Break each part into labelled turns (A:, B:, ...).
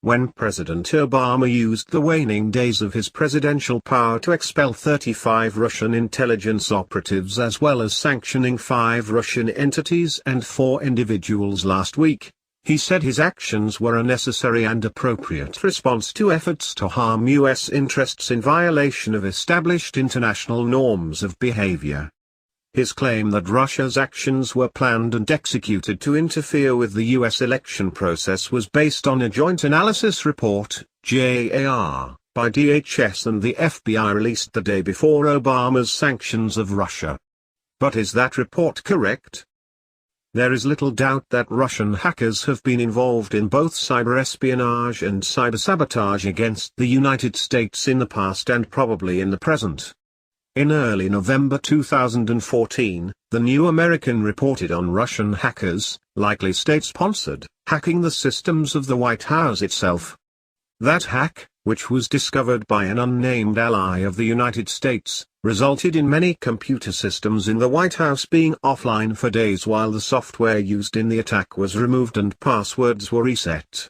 A: when President Obama used the waning days of his presidential power to expel 35 Russian intelligence operatives as well as sanctioning 5 Russian entities and 4 individuals last week. He said his actions were a necessary and appropriate response to efforts to harm U.S. interests in violation of established international norms of behavior. His claim that Russia's actions were planned and executed to interfere with the U.S. election process was based on a joint analysis report, JAR, by DHS and the FBI released the day before Obama's sanctions of Russia. But is that report correct? There is little doubt that Russian hackers have been involved in both cyber espionage and cyber sabotage against the United States in the past and probably in the present. In early November 2014, The New American reported on Russian hackers, likely state-sponsored, hacking the systems of the White House itself. That hack, which was discovered by an unnamed ally of the United States, resulted in many computer systems in the White House being offline for days while the software used in the attack was removed and passwords were reset.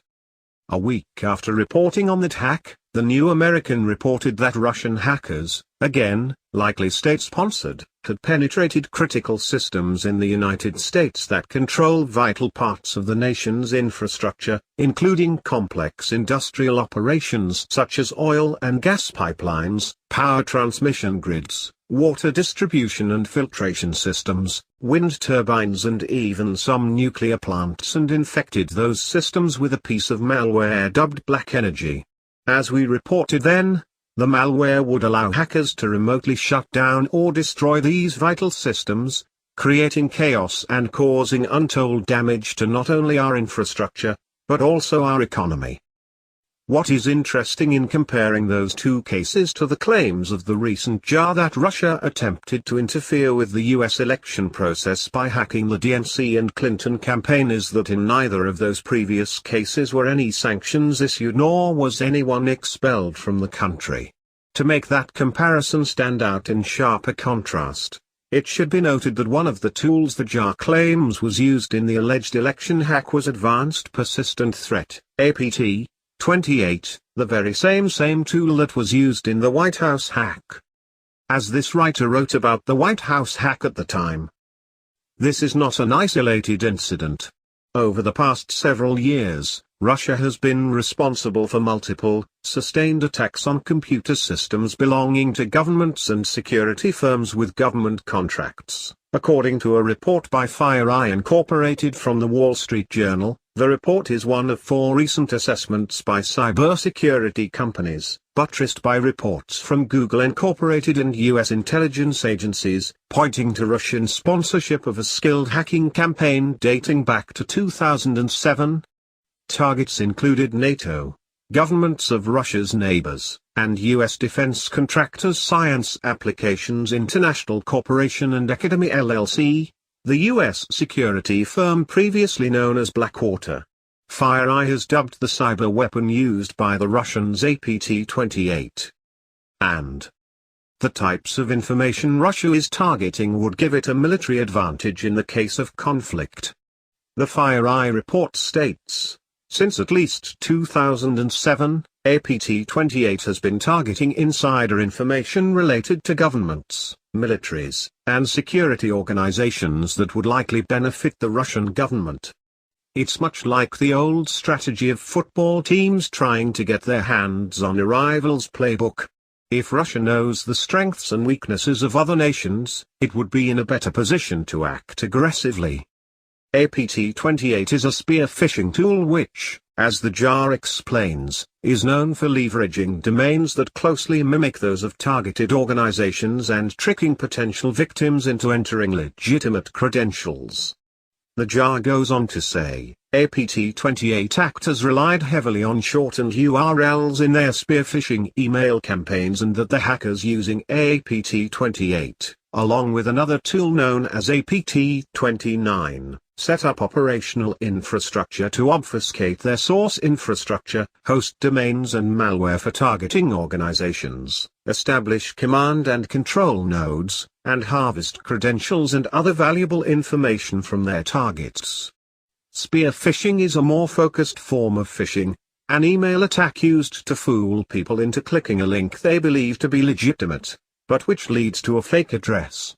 A: A week after reporting on that hack, The New American reported that Russian hackers, again, likely state-sponsored, had penetrated critical systems in the United States that control vital parts of the nation's infrastructure, including complex industrial operations such as oil and gas pipelines, power transmission grids, water distribution and filtration systems, wind turbines and even some nuclear plants, and infected those systems with a piece of malware dubbed Black Energy. As we reported then, the malware would allow hackers to remotely shut down or destroy these vital systems, creating chaos and causing untold damage to not only our infrastructure, but also our economy. What is interesting in comparing those two cases to the claims of the recent JAR that Russia attempted to interfere with the U.S. election process by hacking the DNC and Clinton campaign is that in neither of those previous cases were any sanctions issued nor was anyone expelled from the country. To make that comparison stand out in sharper contrast, it should be noted that one of the tools the JAR claims was used in the alleged election hack was Advanced Persistent Threat, APT. 28, the very same tool that was used in the White House hack. As this writer wrote about the White House hack at the time, this is not an isolated incident. Over the past several years, Russia has been responsible for multiple, sustained attacks on computer systems belonging to governments and security firms with government contracts. According to a report by FireEye Incorporated from the Wall Street Journal, the report is one of 4 recent assessments by cybersecurity companies, buttressed by reports from Google Incorporated and U.S. intelligence agencies, pointing to Russian sponsorship of a skilled hacking campaign dating back to 2007. Targets included NATO, governments of Russia's neighbors, and U.S. defense contractors Science Applications International Corporation and Academy LLC, the U.S. security firm previously known as Blackwater. FireEye has dubbed the cyber weapon used by the Russians APT-28. And the types of information Russia is targeting would give it a military advantage in the case of conflict. The FireEye report states, since at least 2007, APT-28 has been targeting insider information related to governments, militaries, and security organizations that would likely benefit the Russian government. It's much like the old strategy of football teams trying to get their hands on a rival's playbook. If Russia knows the strengths and weaknesses of other nations, it would be in a better position to act aggressively. APT-28 is a spear phishing tool which, as the JAR explains, is known for leveraging domains that closely mimic those of targeted organizations and tricking potential victims into entering legitimate credentials. The JAR goes on to say, APT-28 actors relied heavily on shortened URLs in their spear phishing email campaigns and that the hackers using APT-28, along with another tool known as APT-29, set up operational infrastructure to obfuscate their source infrastructure, host domains and malware for targeting organizations, establish command and control nodes, and harvest credentials and other valuable information from their targets. Spear phishing is a more focused form of phishing, An email attack used to fool people into clicking a link they believe to be legitimate, but which leads to a fake address.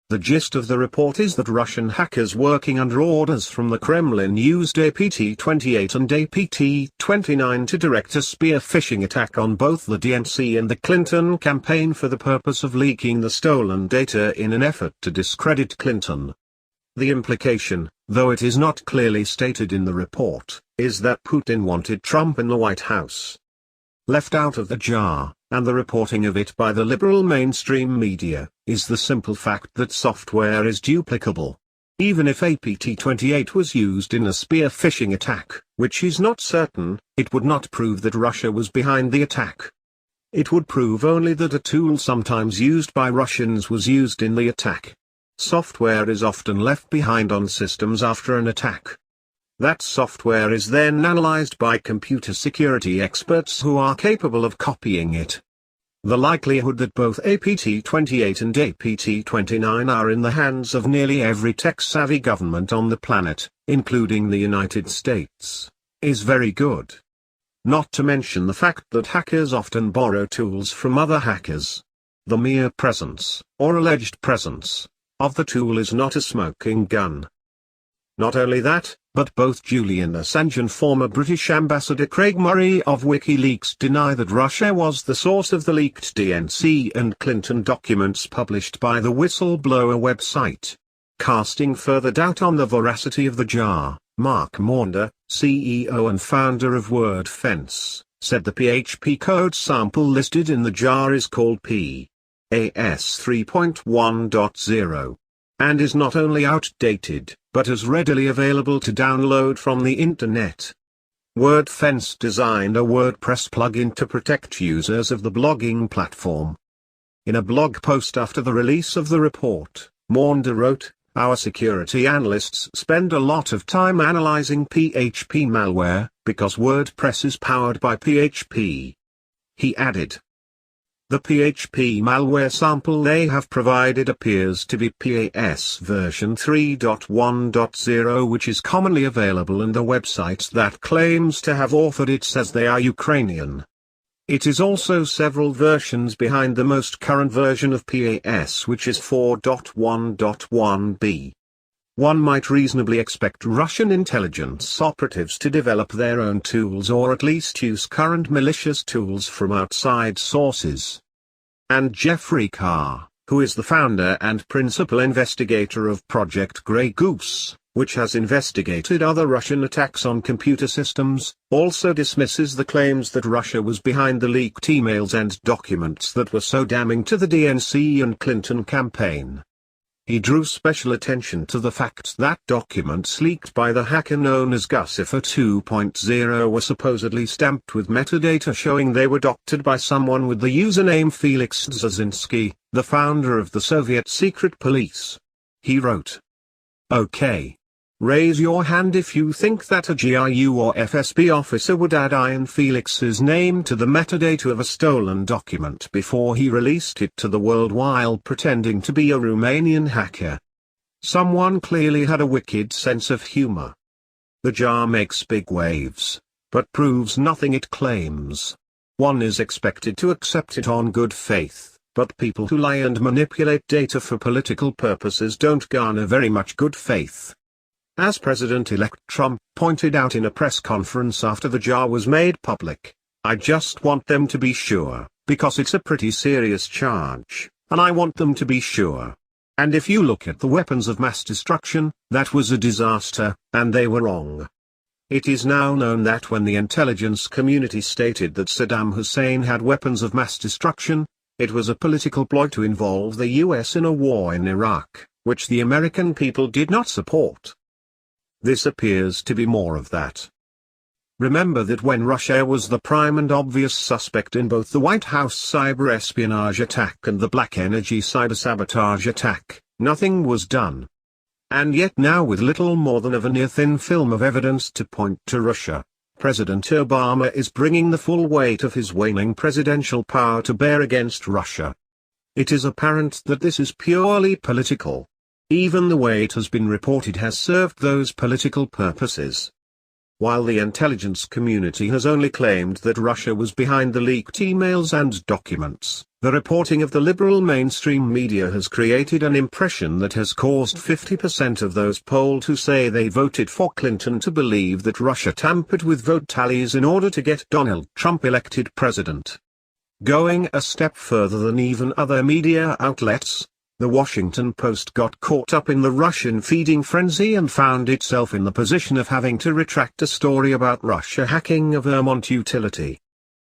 A: The gist of the report is that Russian hackers working under orders from the Kremlin used APT-28 and APT-29 to direct a spear phishing attack on both the DNC and the Clinton campaign for the purpose of leaking the stolen data in an effort to discredit Clinton. The implication, though it is not clearly stated in the report, is that Putin wanted Trump in the White House. Left out of the jar, and the reporting of it by the liberal mainstream media, is the simple fact that software is duplicable. Even if APT-28 was used in a spear phishing attack, which is not certain, it would not prove that Russia was behind the attack. It would prove only that a tool sometimes used by Russians was used in the attack. Software is often left behind on systems after an attack. That software is then analyzed by computer security experts who are capable of copying it. The likelihood that both APT-28 and APT-29 are in the hands of nearly every tech-savvy government on the planet, including the United States, is very good. Not to mention the fact that hackers often borrow tools from other hackers. The mere presence, or alleged presence, of the tool is not a smoking gun. Not only that, but both Julian Assange and former British Ambassador Craig Murray of WikiLeaks deny that Russia was the source of the leaked DNC and Clinton documents published by the whistleblower website. Casting further doubt on the veracity of the jar, Mark Maunder, CEO and founder of WordFence, said the PHP code sample listed in the jar is called PAS 3.1.0. and is not only outdated, but is readily available to download from the internet. WordFence designed a WordPress plugin to protect users of the blogging platform. In a blog post after the release of the report, Maunder wrote, "Our security analysts spend a lot of time analyzing PHP malware, because WordPress is powered by PHP." He added, "The PHP malware sample they have provided appears to be PAS version 3.1.0, which is commonly available, and the website that claims to have authored it says they are Ukrainian. It is also several versions behind the most current version of PAS, which is 4.1.1b. One might reasonably expect Russian intelligence operatives to develop their own tools, or at least use current malicious tools from outside sources." And Jeffrey Carr, who is the founder and principal investigator of Project Grey Goose, which has investigated other Russian attacks on computer systems, also dismisses the claims that Russia was behind the leaked emails and documents that were so damning to the DNC and Clinton campaign. He drew special attention to the fact that documents leaked by the hacker known as Guccifer 2.0 were supposedly stamped with metadata showing they were doctored by someone with the username Felix Dzerzhinsky, the founder of the Soviet secret police. He wrote, "Okay. Raise your hand if you think that a GRU or FSB officer would add Ian Felix's name to the metadata of a stolen document before he released it to the world while pretending to be a Romanian hacker. Someone clearly had a wicked sense of humor. The jar makes big waves, but proves nothing it claims. One is expected to accept it on good faith, but people who lie and manipulate data for political purposes don't garner very much good faith." As President-elect Trump pointed out in a press conference after the jar was made public, "I just want them to be sure, because it's a pretty serious charge, and I want them to be sure. And if you look at the weapons of mass destruction, that was a disaster, and they were wrong." It is now known that when the intelligence community stated that Saddam Hussein had weapons of mass destruction, it was a political ploy to involve the US in a war in Iraq, which the American people did not support. This appears to be more of that. Remember that when Russia was the prime and obvious suspect in both the White House cyber espionage attack and the Black Energy cyber sabotage attack, nothing was done. And yet now, with little more than a veneer-thin film of evidence to point to Russia, President Obama is bringing the full weight of his waning presidential power to bear against Russia. It is apparent that this is purely political. Even the way it has been reported has served those political purposes. while the intelligence community has only claimed that Russia was behind the leaked emails and documents. The reporting of the liberal mainstream media has created an impression that has caused 50% of those polled who say they voted for Clinton to believe that Russia tampered with vote tallies in order to get Donald Trump elected president. Going a step further than even other media outlets, the Washington Post got caught up in the Russian feeding frenzy and found itself in the position of having to retract a story about Russia hacking a Vermont utility.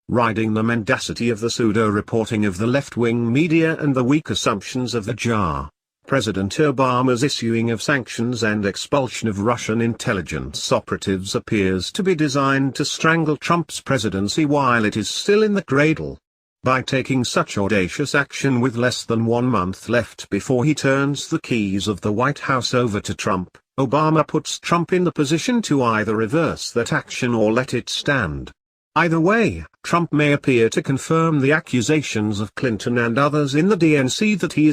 A: Riding the mendacity of the pseudo-reporting of the left-wing media and the weak assumptions of the JAR, President Obama's issuing of sanctions and expulsion of Russian intelligence operatives appears to be designed to strangle Trump's presidency while it is still in the cradle. By taking such audacious action with less than 1 month left before he turns the keys of the White House over to Trump, Obama puts Trump in the position to either reverse that action or let it stand. Either way, Trump may appear to confirm the accusations of Clinton and others in the DNC that he is